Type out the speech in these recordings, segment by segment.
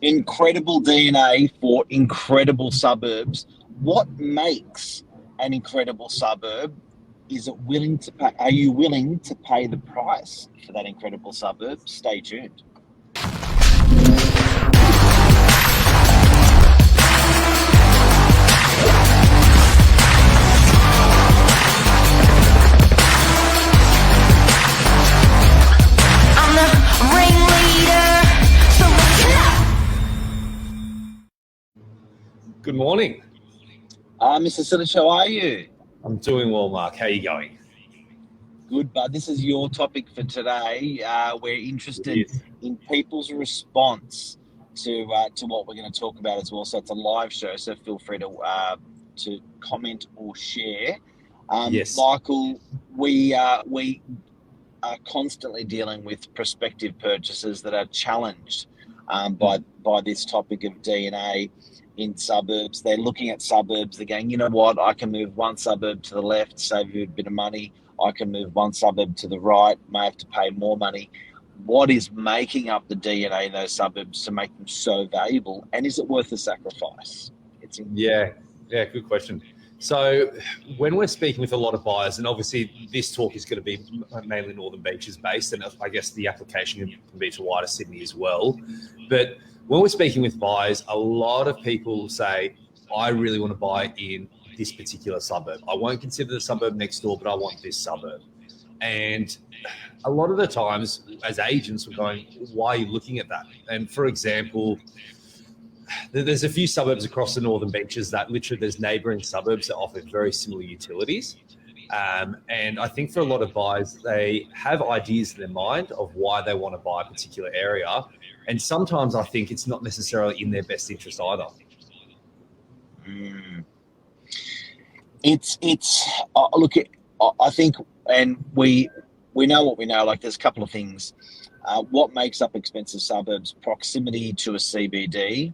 Incredible DNA for incredible suburbs. What makes an incredible suburb? Is it willing to pay? Are you willing to pay the price for that incredible suburb? Stay tuned. I'm the ringleader, so listen up. Good morning. Mr. Silich, how are you? I'm doing well, Mark. How are you going? Good, bud. This is your topic for today. We're interested Yes. in people's response to what we're going to talk about as well. So it's a live show, so feel free to comment or share. Yes. Michael, we are constantly dealing with prospective purchasers that are challenged by this topic of DNA in suburbs. They're looking at suburbs. They're going, you know what? I can move one suburb to the left, save you a bit of money. I can move one suburb to the right, may have to pay more money. What is making up the DNA in those suburbs to make them so valuable? And is it worth the sacrifice? Yeah, good question. So when we're speaking with a lot of buyers, and obviously this talk is going to be mainly Northern Beaches based, and I guess the application can be to wider Sydney as well. But when we're speaking with buyers, a lot of people say, I really want to buy in this particular suburb. I won't consider the suburb next door, but I want this suburb. And a lot of the times as agents, we're going, why are you looking at that? And for example, there's a few suburbs across the Northern Beaches that literally there's neighbouring suburbs that offer very similar utilities. And I think for a lot of buyers, they have ideas in their mind of why they want to buy a particular area. And sometimes I think it's not necessarily in their best interest either. Look, I think, and we know what we know. Like, there's a couple of things. What makes up expensive suburbs? Proximity to a CBD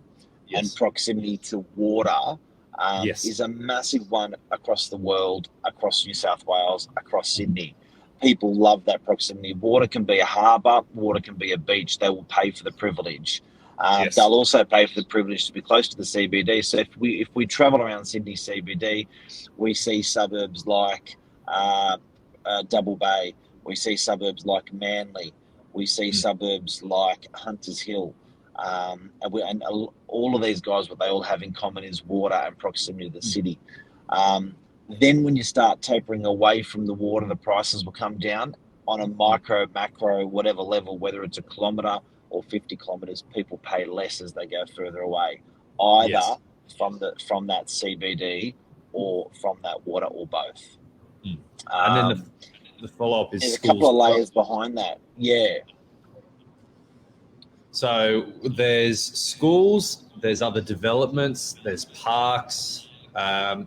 and proximity to water is a massive one across the world, across New South Wales, across Sydney. People love that proximity. Water can be a harbour, water can be a beach. They will pay for the privilege. They'll also pay for the privilege to be close to the CBD. So if we travel around Sydney CBD, we see suburbs like Double Bay. We see suburbs like Manly. We see suburbs like Hunters Hill. And all of these guys, what they all have in common is water and proximity to the city. Then when you start tapering away from the water, the prices will come down on a micro, macro, whatever level, whether it's a kilometre or 50 kilometres, people pay less as they go further away, either from that CBD or from that water or both. And then the follow-up is there's schools. A couple of layers behind that. Yeah. So there's schools, there's other developments, there's parks,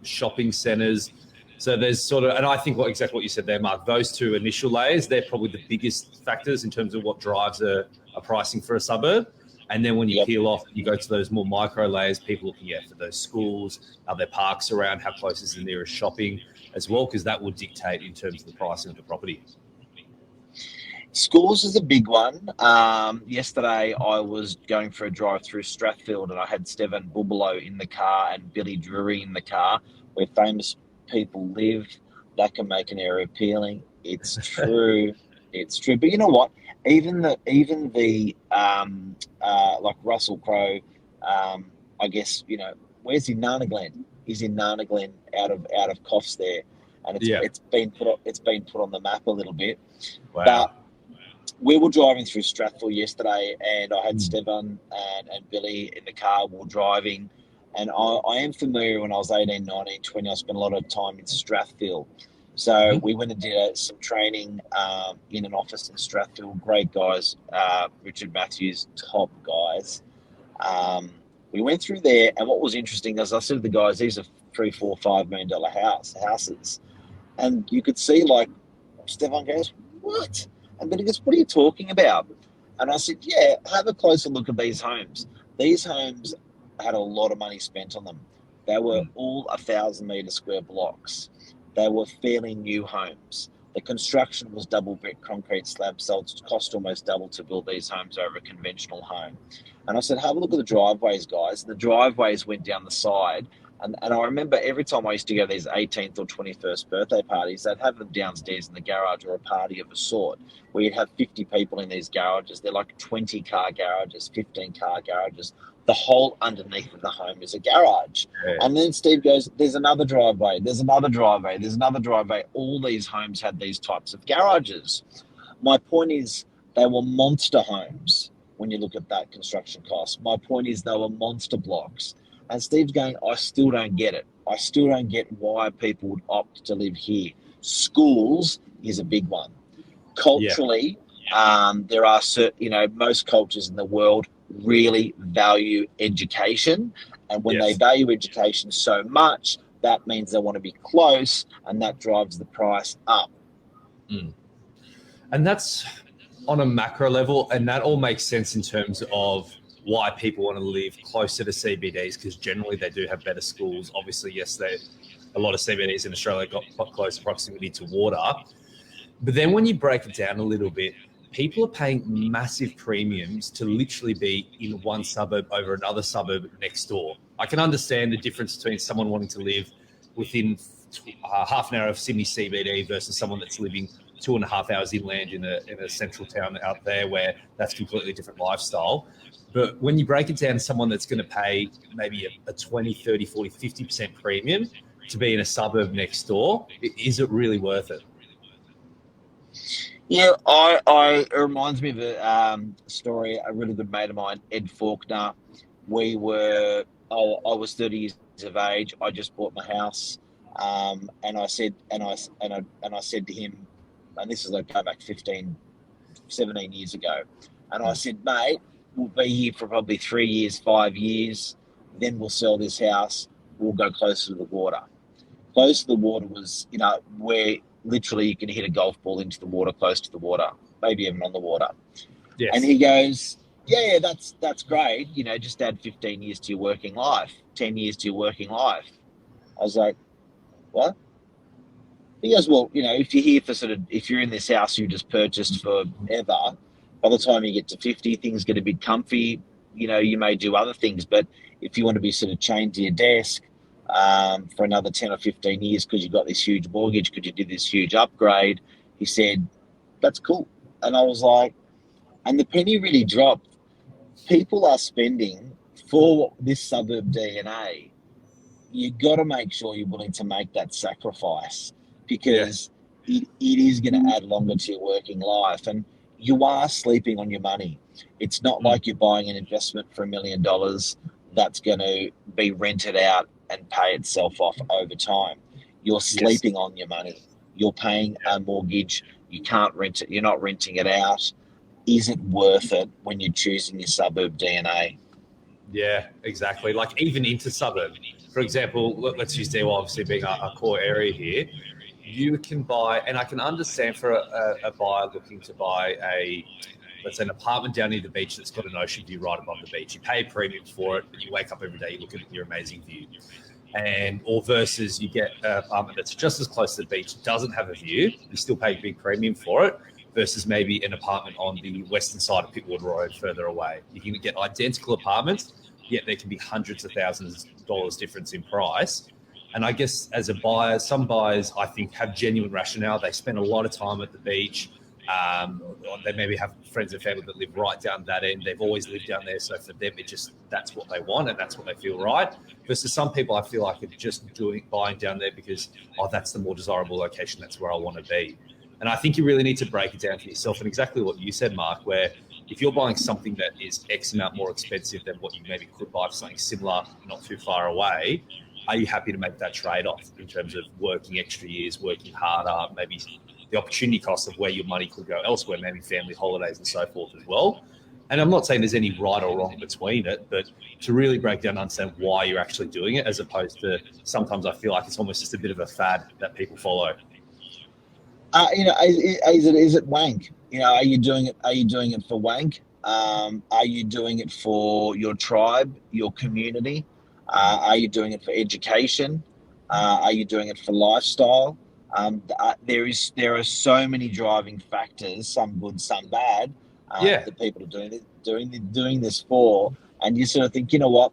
shopping centres. So there's sort of, and I think exactly what you said there, Mark, those two initial layers, they're probably the biggest factors in terms of what drives a pricing for a suburb. And then when you peel off, you go to those more micro layers, people looking at for those schools, are there parks around, how close is the nearest shopping as well, because that will dictate in terms of the pricing of the property. Schools is a big one. Yesterday, I was going for a drive through Strathfield, and I had Stevan Bubalo in the car and Billy Drury in the car, where famous people live. That can make an area appealing. It's true. It's true. But you know what? Even the like Russell Crowe, I guess, you know, where's he? Nana Glen. He's in Nana Glen out of Coffs there, and it's been put on the map a little bit. Wow. But we were driving through Strathfield yesterday, and I had Stevan and Billy in the car. We were driving, and I am familiar. When I was 18, 19, 20, I spent a lot of time in Strathfield. So we went and did some training in an office in Strathfield. Great guys, Richard Matthews, top guys. We went through there, and what was interesting is I said to the guys, these are $3, $4, $5 million houses. And you could see, like, Stevan goes, what? And Billy goes, what are you talking about? And I said, yeah, have a closer look at these homes. These homes had a lot of money spent on them. They were all 1,000 metre square blocks. They were fairly new homes. The construction was double brick concrete slab, so it cost almost double to build these homes over a conventional home. And I said, have a look at the driveways, guys. The driveways went down the side. And I remember every time I used to go to these 18th or 21st birthday parties, they'd have them downstairs in the garage or a party of a sort, where you'd have 50 people in these garages. They're like 20-car garages, 15-car garages. The whole underneath of the home is a garage. Yeah. And then Steve goes, there's another driveway, there's another driveway, there's another driveway. All these homes had these types of garages. My point is they were monster homes when you look at that construction cost. My point is they were monster blocks. And Steve's going, I still don't get it. I still don't get why people would opt to live here. Schools is a big one. Culturally, there are certain, most cultures in the world really value education. And when they value education so much, that means they want to be close, and that drives the price up. Mm. And that's on a macro level, and that all makes sense in terms of why people want to live closer to CBDs, because generally they do have better schools. Obviously, yes, a lot of CBDs in Australia got close proximity to water. But then when you break it down a little bit, people are paying massive premiums to literally be in one suburb over another suburb next door. I can understand the difference between someone wanting to live within half an hour of Sydney CBD versus someone that's living 2.5 hours inland in a central town out there where that's completely different lifestyle. But when you break it down to someone that's going to pay maybe a 20, 30, 40, 50% premium to be in a suburb next door, is it really worth it? Yeah, it reminds me of a story. A really good mate of mine, Ed Faulkner. I was 30 years of age. I just bought my house, and I said to him, and this is like going back 15, 17 years ago, and I said, mate, we'll be here for probably 3 years, 5 years. Then we'll sell this house. We'll go closer to the water. Close to the water was, where literally you can hit a golf ball into the water, close to the water, maybe even on the water. Yes. And he goes, yeah, that's great. Just add 15 years to your working life, 10 years to your working life. I was like, what? He goes, well, if you're here for if you're in this house you just purchased forever, by the time you get to 50, things get a bit comfy. You may do other things, but if you want to be chained to your desk for another 10 or 15 years because you've got this huge mortgage, because you did this huge upgrade, he said, that's cool. And I was like, and the penny really dropped. People are spending for this suburb DNA. You got to make sure you're willing to make that sacrifice, because it is going to add longer to your working life. And you are sleeping on your money. It's not like you're buying an investment for $1 million that's going to be rented out and pay itself off over time. You're sleeping on your money. You're paying a mortgage. You can't rent it. You're not renting it out. Is it worth it when you're choosing your suburb DNA? Yeah, exactly. Like even into suburb, for example, let's use Dewar obviously being a core area here. You can buy, and I can understand for a buyer looking to buy let's say an apartment down near the beach that's got an ocean view right above the beach. You pay a premium for it, but you wake up every day, you look at your amazing view. Or versus you get an apartment that's just as close to the beach, doesn't have a view, you still pay a big premium for it, versus maybe an apartment on the western side of Pitwood Road further away. You can get identical apartments, yet there can be hundreds of thousands of dollars difference in price. And I guess as a buyer, some buyers, I think, have genuine rationale. They spend a lot of time at the beach. They maybe have friends and family that live right down that end. They've always lived down there. So for them, that's what they want and that's what they feel right. Versus some people, I feel like, are just buying down there because, that's the more desirable location. That's where I want to be. And I think you really need to break it down for yourself. And exactly what you said, Mark, where if you're buying something that is X amount more expensive than what you maybe could buy for something similar, not too far away, are you happy to make that trade-off in terms of working extra years, working harder, maybe the opportunity cost of where your money could go elsewhere, maybe family holidays and so forth as well? And I'm not saying there's any right or wrong between it, but to really break down and understand why you're actually doing it, as opposed to sometimes I feel like it's almost just a bit of a fad that people follow. Is it wank? Are you doing it? Are you doing it for wank? Are you doing it for your tribe, your community? Are you doing it for education? Are you doing it for lifestyle? There are so many driving factors, some good, some bad, that people are doing this for, and you sort of think, you know what?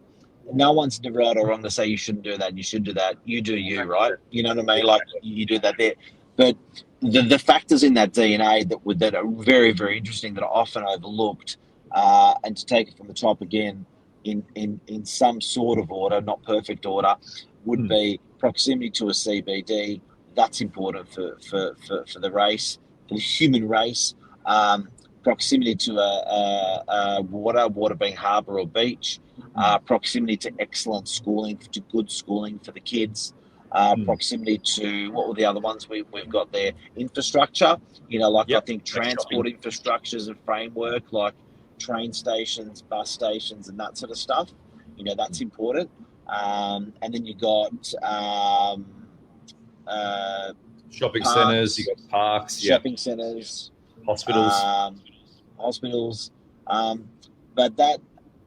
No one's right or wrong to say you shouldn't do that and you should do that. You do you, right? You know what I mean? Like you do that there, but the factors in that DNA that are very, very interesting, that are often overlooked, and to take it from the top again in some sort of order, not perfect order, would be proximity to a CBD. That's important for the race, for the human race. Proximity to a water being harbour or beach. Proximity to excellent schooling, to good schooling for the kids. Proximity to, what were the other ones we've got there? Infrastructure, I think transport infrastructures and framework, like train stations, bus stations, and that sort of stuff. That's important. And then you got shopping centres, you got parks, shopping centres, hospitals. But that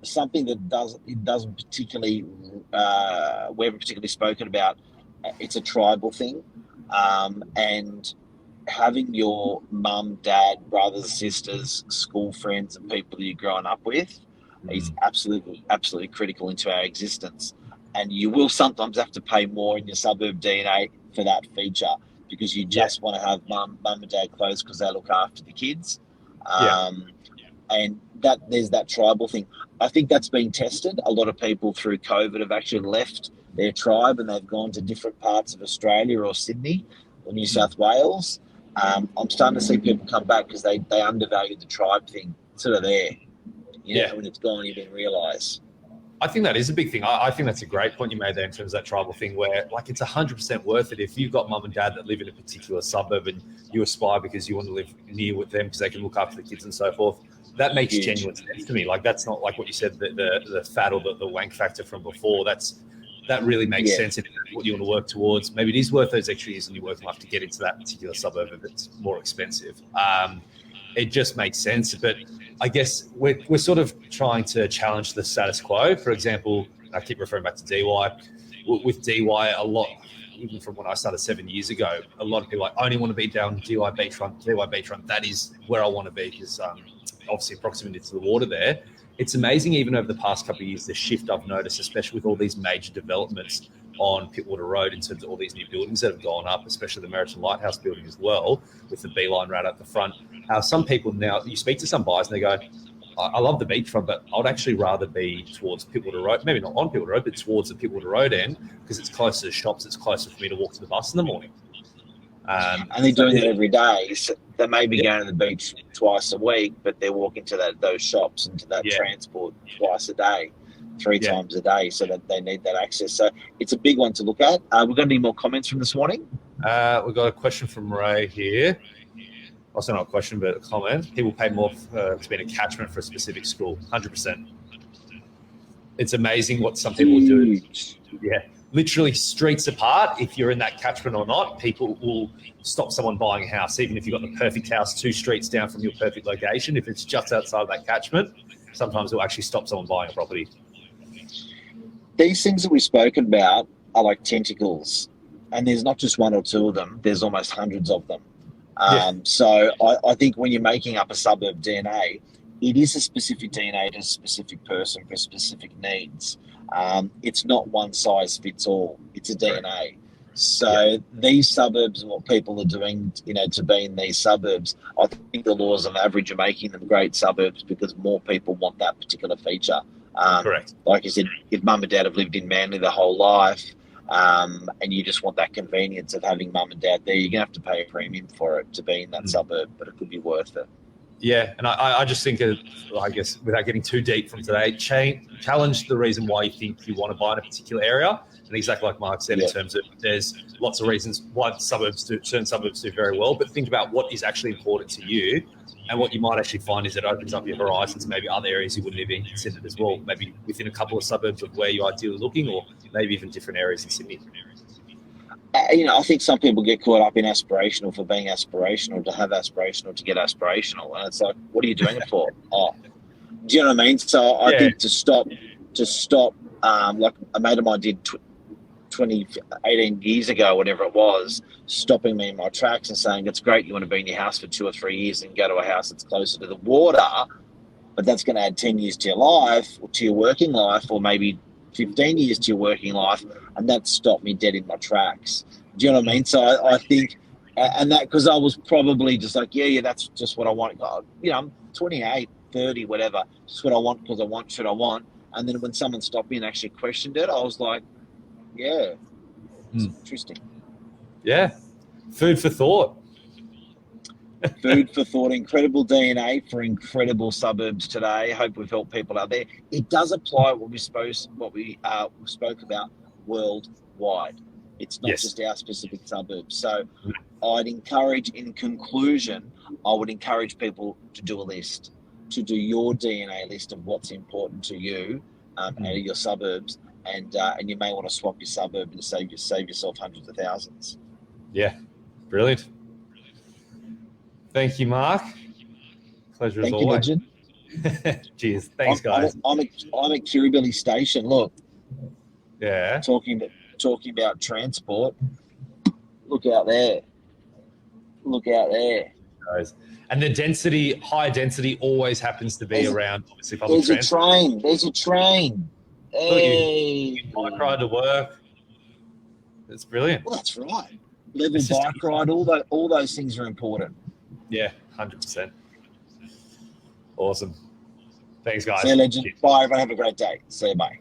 something that doesn't particularly we haven't particularly spoken about. It's a tribal thing, and having your mum, dad, brothers, sisters, school friends, and people that you're growing up with is absolutely critical into our existence. And you will sometimes have to pay more in your suburb DNA for that feature, because you just want to have mum and dad close because they look after the kids. And that there's that tribal thing. I think that's been tested. A lot of people through COVID have actually left their tribe and they've gone to different parts of Australia or Sydney or New South Wales. I'm starting to see people come back because they undervalued the tribe thing. It's sort of there, when it's gone, you didn't realise. I think that is a big thing. I think that's a great point you made there in terms of that tribal thing, where it's 100% worth it if you've got mum and dad that live in a particular suburb and you aspire because you want to live near with them because they can look after the kids and so forth. That makes genuine sense to me. That's not like what you said, the fat or the wank factor from before. That really makes sense if that's what you want to work towards. Maybe it is worth those extra years in your work life to get into that particular suburb if it's more expensive. It just makes sense. But I guess we're sort of trying to challenge the status quo. For example, I keep referring back to DY. With DY, a lot, even from when I started 7 years ago, a lot of people I only want to be down DY beachfront. That is where I want to be because obviously proximity to the water there. It's amazing even over the past couple of years, the shift I've noticed, especially with all these major developments on Pittwater Road in terms of all these new buildings that have gone up, especially the Meriton Lighthouse building as well, with the beeline right at the front. How some people now, you speak to some buyers and they go, I love the beachfront, but I would actually rather be towards Pittwater Road, maybe not on Pittwater Road, but towards the Pittwater Road end because it's closer to shops, it's closer for me to walk to the bus in the morning. And they're doing that every day. So they may be going to the beach twice a week, but they're walking to those shops and to that transport twice a day, three times a day, so that they need that access. So it's a big one to look at. We've got any more comments from this morning? We've got a question from Ray here. Also not a question, but a comment. People pay more to be in a catchment for a specific school. 100%. It's amazing what some people do. Yeah. Literally streets apart, if you're in that catchment or not, people will stop someone buying a house, even if you've got the perfect house 2 streets down from your perfect location. If it's just outside of that catchment, sometimes it'll actually stop someone buying a property. These things that we've spoken about are like tentacles, and there's not just one or two of them, there's almost hundreds of them. So I think when you're making up a suburb DNA, it is a specific DNA to a specific person for specific needs. It's not one size fits all. It's a DNA. So these suburbs and what people are doing, to be in these suburbs, I think the laws of average are making them great suburbs because more people want that particular feature. Correct. Like you said, if mum and dad have lived in Manly their whole life, and you just want that convenience of having mum and dad there, you're going to have to pay a premium for it to be in that suburb, but it could be worth it. Yeah, and I just think, I guess, without getting too deep from today, challenge the reason why you think you want to buy in a particular area. And exactly like Mark said, in terms of there's lots of reasons why certain suburbs do very well, but think about what is actually important to you. And what you might actually find is it opens up your horizons, maybe other areas you wouldn't even considered as well, maybe within a couple of suburbs of where you're ideally looking, or maybe even different areas in Sydney. I think some people get caught up in aspirational for being aspirational, to have aspirational, to get aspirational. And it's like, what are you doing it for? Do you know what I mean? So I think to stop, like a mate of mine did 18 years ago, whatever it was, stopping me in my tracks and saying, it's great you want to be in your house for 2 or 3 years and go to a house that's closer to the water, but that's going to add 10 years to your life, or to your working life, or maybe 15 years to your working life, and that stopped me dead in my tracks. Do you know what I mean? So I think, and that, because I was probably just like, yeah, that's just what I want. You know, I'm 28, 30, whatever, just what I want because I want shit I want. And then when someone stopped me and actually questioned it, I was like, yeah, it's interesting. Yeah, food for thought. Food for thought. Incredible DNA for incredible suburbs today. Hope we've helped people out there. It does apply what we spoke about worldwide. It's not just our specific suburbs. So I'd encourage, in conclusion, I would encourage people to do a list, to do your DNA list of what's important to you out of your suburbs, and you may want to swap your suburb and save yourself hundreds of thousands. Yeah, brilliant. Thank you, Mark. Pleasure as always. Thank you, legend. Cheers. Thanks, guys. I'm at Kirribilli Station. Look. Yeah. Talking about transport. Look out there. And the high density always happens to be around, obviously, public transport. There's a train. Hey. You bike ride to work. That's brilliant. Well, that's right. Level bike ride, all those things are important. Yeah, 100%. Awesome. Thanks, guys. See you, legend. Bye, everyone. Have a great day. See you. Bye.